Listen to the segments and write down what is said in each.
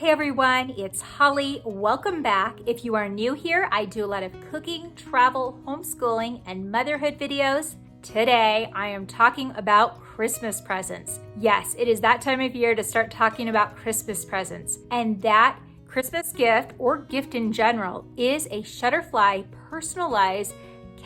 Hey everyone, it's Holly. Welcome back. If you are new here, I do a lot of cooking, travel, homeschooling, and motherhood videos. Today, I am talking about Christmas presents. Yes, it is that time of year to start talking about Christmas presents. And that Christmas gift, or gift in general, is a Shutterfly personalized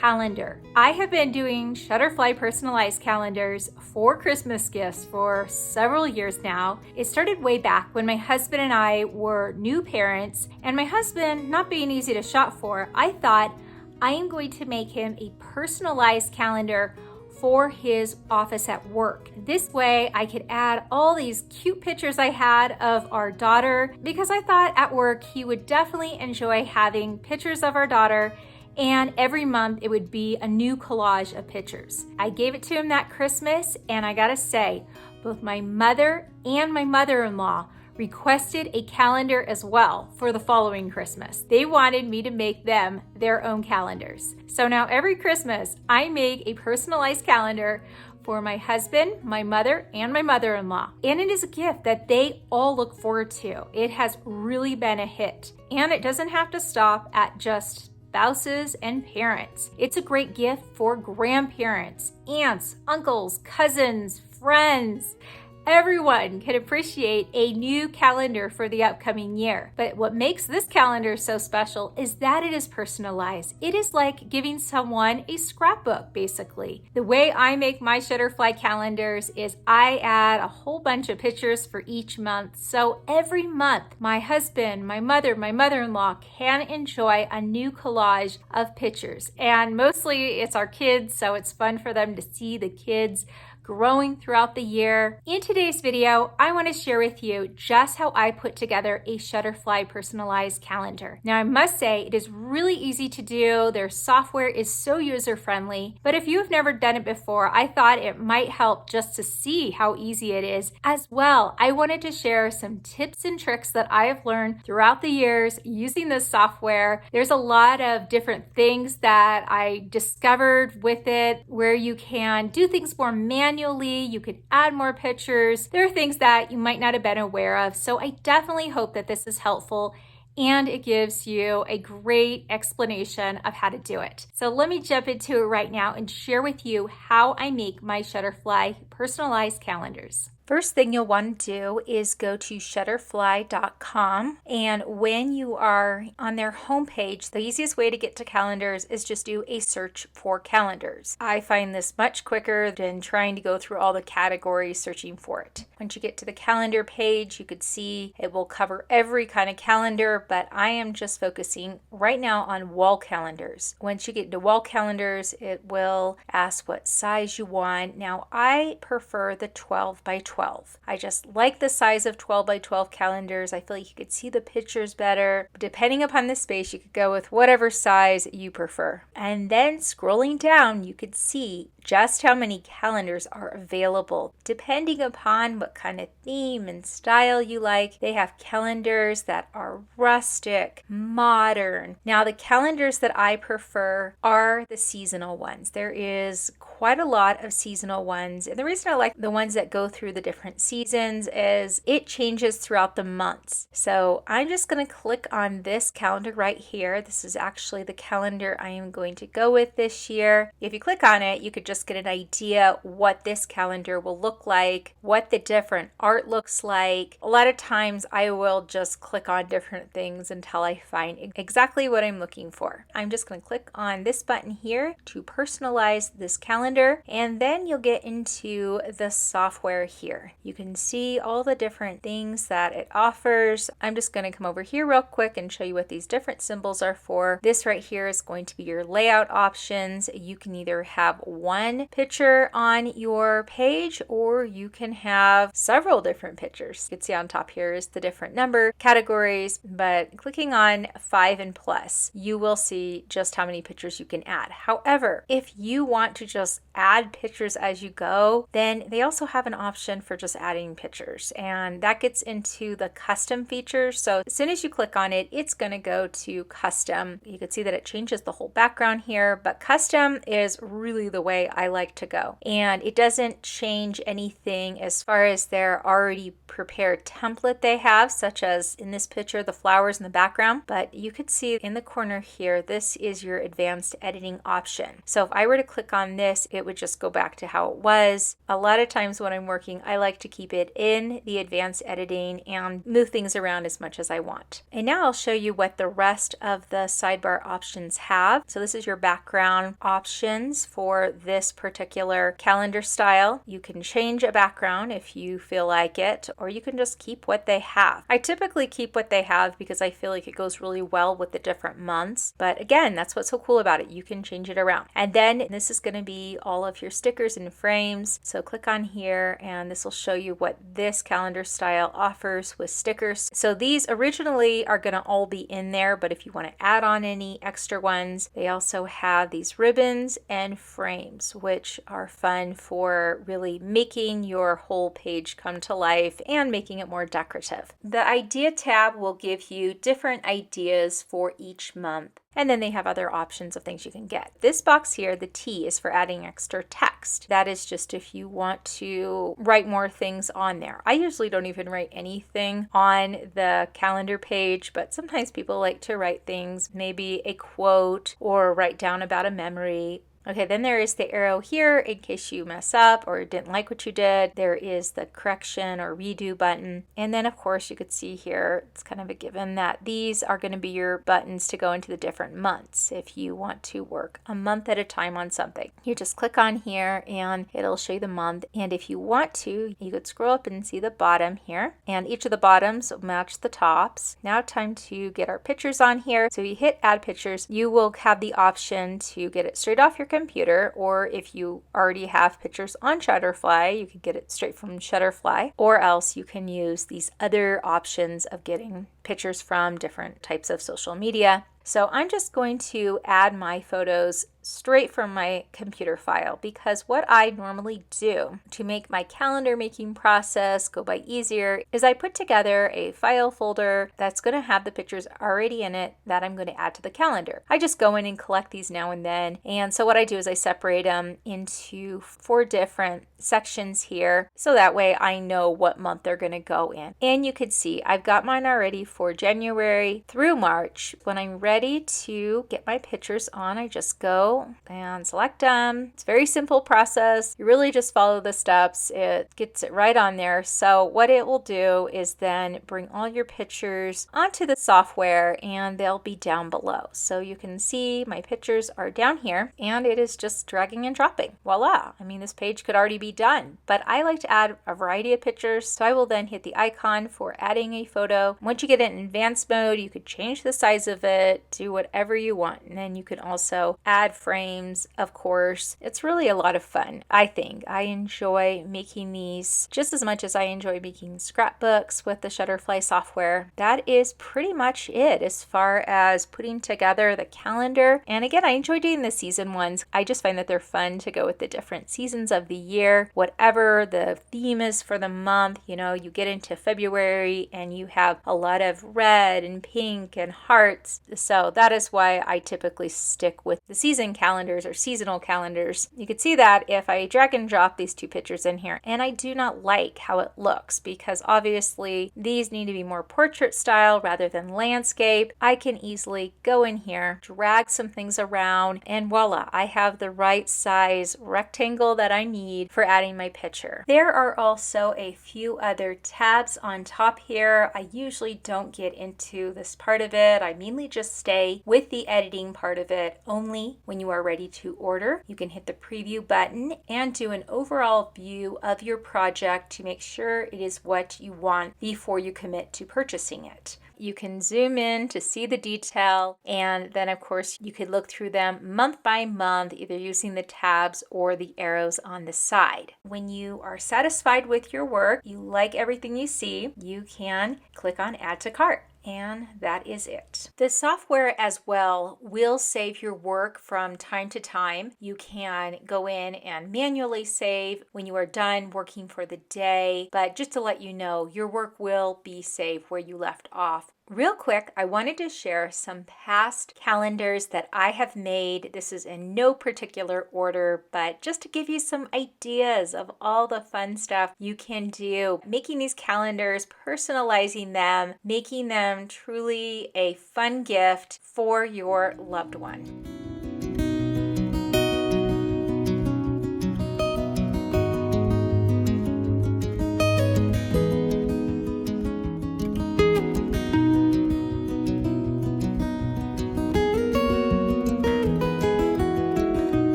calendar. I have been doing Shutterfly personalized calendars for Christmas gifts for several years now. It started way back when my husband and I were new parents, and my husband not being easy to shop for, I thought I am going to make him a personalized calendar for his office at work. This way I could add all these cute pictures I had of our daughter, because I thought at work he would definitely enjoy having pictures of our daughter, and every month it would be a new collage of pictures. I gave it to him that Christmas, and I gotta say, both my mother and my mother-in-law requested a calendar as well for the following Christmas. They wanted me to make them their own calendars. So now every Christmas, I make a personalized calendar for my husband, my mother, and my mother-in-law. And it is a gift that they all look forward to. It has really been a hit. And it doesn't have to stop at just spouses and parents. It's a great gift for grandparents, aunts, uncles, cousins, friends. Everyone can appreciate a new calendar for the upcoming year. But what makes this calendar so special is that it is personalized. It is like giving someone a scrapbook, basically. The way I make my Shutterfly calendars is I add a whole bunch of pictures for each month. So every month, my husband, my mother, my mother-in-law can enjoy a new collage of pictures. And mostly it's our kids, so it's fun for them to see the kids growing throughout the year. In today's video, I want to share with you just how I put together a Shutterfly personalized calendar. Now, I must say it is really easy to do. Their software is so user-friendly, but if you've never done it before, I thought it might help just to see how easy it is. As well, I wanted to share some tips and tricks that I have learned throughout the years using this software. There's a lot of different things that I discovered with it where you can do things more manually. You could add more pictures. There are things that you might not have been aware of. So I definitely hope that this is helpful and it gives you a great explanation of how to do it. So let me jump into it right now and share with you how I make my Shutterfly personalized calendars. First thing you'll want to do is go to shutterfly.com, and when you are on their homepage, the easiest way to get to calendars is just do a search for calendars. I find this much quicker than trying to go through all the categories searching for it. Once you get to the calendar page, you could see it will cover every kind of calendar, but I am just focusing right now on wall calendars. Once you get to wall calendars, it will ask what size you want. Now, I prefer the 12 by 12. I just like the size of 12 by 12 calendars. I feel like you could see the pictures better. Depending upon the space, you could go with whatever size you prefer. And then scrolling down, you could see just how many calendars are available. Depending upon what kind of theme and style you like, they have calendars that are rustic, modern. Now, the calendars that I prefer are the seasonal ones. There is quite a lot of seasonal ones. And the reason I like the ones that go through the different seasons is it changes throughout the months. So I'm just going to click on this calendar right here. This is actually the calendar I am going to go with this year. If you click on it, you could just get an idea what this calendar will look like, what the different art looks like. A lot of times I will just click on different things until I find exactly what I'm looking for. I'm just going to click on this button here to personalize this calendar, and then you'll get into the software here. You can see all the different things that it offers. I'm just going to come over here real quick and show you what these different symbols are for. This right here is going to be your layout options. You can either have one picture on your page, or you can have several different pictures. You can see on top here is the different number categories, but clicking on 5 and plus, you will see just how many pictures you can add. However, if you want to just add pictures as you go, then they also have an option for just adding pictures, and that gets into the custom features. So as soon as you click on it, it's going to go to custom. You can see that it changes the whole background here, but custom is really the way I like to go, and it doesn't change anything as far as their already prepared template they have, such as in this picture the flowers in the background. But you could see in the corner here, this is your advanced editing option. So if I were to click on this, it would just go back to how it was. A lot of times when I'm working, I like to keep it in the advanced editing and move things around as much as I want. And now I'll show you what the rest of the sidebar options have. So this is your background options for this particular calendar style. You can change a background if you feel like it, or you can just keep what they have. I typically keep what they have because I feel like it goes really well with the different months. But again, that's what's so cool about it. You can change it around. And then this is going to be all of your stickers and frames. So click on here and this will show you what this calendar style offers with stickers. So these originally are going to all be in there, but if you want to add on any extra ones, they also have these ribbons and frames, which are fun for really making your whole page come to life and making it more decorative. The idea tab will give you different ideas for each month. And then they have other options of things you can get. This box here, the T, is for adding extra text. That is just if you want to write more things on there. I usually don't even write anything on the calendar page, but sometimes people like to write things, maybe a quote or write down about a memory. Okay, then there is the arrow here in case you mess up or didn't like what you did. There is the correction or redo button. And then of course you could see here, it's kind of a given that these are going to be your buttons to go into the different months if you want to work a month at a time on something. You just click on here and it'll show you the month. And if you want to, you could scroll up and see the bottom here. And each of the bottoms match the tops. Now time to get our pictures on here. So you hit add pictures, you will have the option to get it straight off your computer, or if you already have pictures on Shutterfly, you can get it straight from Shutterfly, or else you can use these other options of getting pictures from different types of social media. So I'm just going to add my photos straight from my computer file, because what I normally do to make my calendar making process go by easier is I put together a file folder that's going to have the pictures already in it that I'm going to add to the calendar. I just go in and collect these now and then, and so what I do is I separate them into 4 different sections here, so that way I know what month they're going to go in. And you could see I've got mine already for January through March. When I'm ready to get my pictures on, I just go and select them. It's a very simple process. You really just follow the steps. It gets it right on there. So what it will do is then bring all your pictures onto the software and they'll be down below. So you can see my pictures are down here and it is just dragging and dropping. Voila. I mean, this page could already be done, but I like to add a variety of pictures. So I will then hit the icon for adding a photo. Once you get it in advanced mode, you could change the size of it, do whatever you want. And then you can also add frames, of course. It's really a lot of fun, I think. I enjoy making these just as much as I enjoy making scrapbooks with the Shutterfly software. That is pretty much it as far as putting together the calendar. And again, I enjoy doing the season ones. I just find that they're fun to go with the different seasons of the year, whatever the theme is for the month. You know, you get into February and you have a lot of red and pink and hearts. So that is why I typically stick with the season calendars or seasonal calendars. You can see that if I drag and drop these 2 pictures in here, and I do not like how it looks because obviously these need to be more portrait style rather than landscape. I can easily go in here, drag some things around, and voila, I have the right size rectangle that I need for adding my picture. There are also a few other tabs on top here. I usually don't get into this part of it. I mainly just stay with the editing part of it only. When you are ready to order, you can hit the preview button and do an overall view of your project to make sure it is what you want before you commit to purchasing it. You can zoom in to see the detail, and then of course you could look through them month by month, either using the tabs or the arrows on the side. When you are satisfied with your work, you like everything you see, you can click on Add to Cart. And that is it. The software as well will save your work from time to time. You can go in and manually save when you are done working for the day, but just to let you know, your work will be saved where you left off. Real quick, I wanted to share some past calendars that I have made. This is in no particular order, but just to give you some ideas of all the fun stuff you can do. Making these calendars, personalizing them, making them truly a fun gift for your loved one.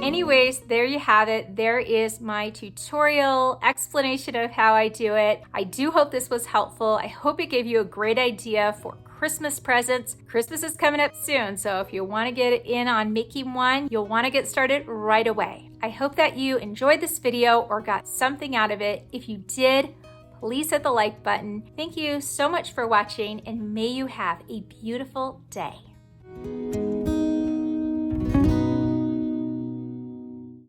Anyways, there you have it. There is my tutorial explanation of how I do it. I do hope this was helpful. I hope it gave you a great idea for Christmas presents. Christmas is coming up soon, so if you want to get in on making one, you'll want to get started right away. I hope that you enjoyed this video or got something out of it. If you did, please hit the like button. Thank you so much for watching, and may you have a beautiful day.